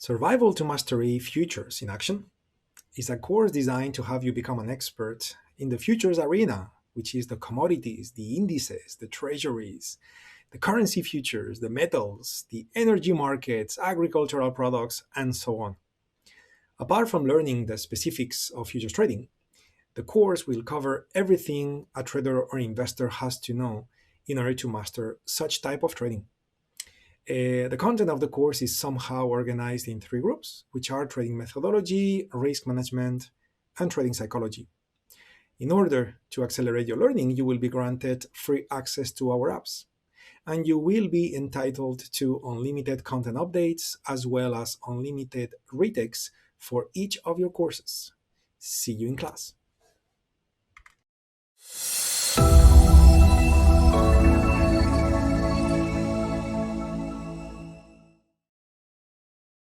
Survival to Mastery Futures in Action is a course designed to have you become an expert in the futures arena, which is the commodities, the indices, the treasuries, the currency futures, the metals, the energy markets, agricultural products, and so on. Apart from learning the specifics of futures trading, the course will cover everything a trader or investor has to know in order to master such type of trading. The content of the course is somehow organized in three groups, which are trading methodology, risk management, and trading psychology. In order to accelerate your learning, you will be granted free access to our apps, and you will be entitled to unlimited content updates as well as unlimited retakes for each of your courses. See you in class.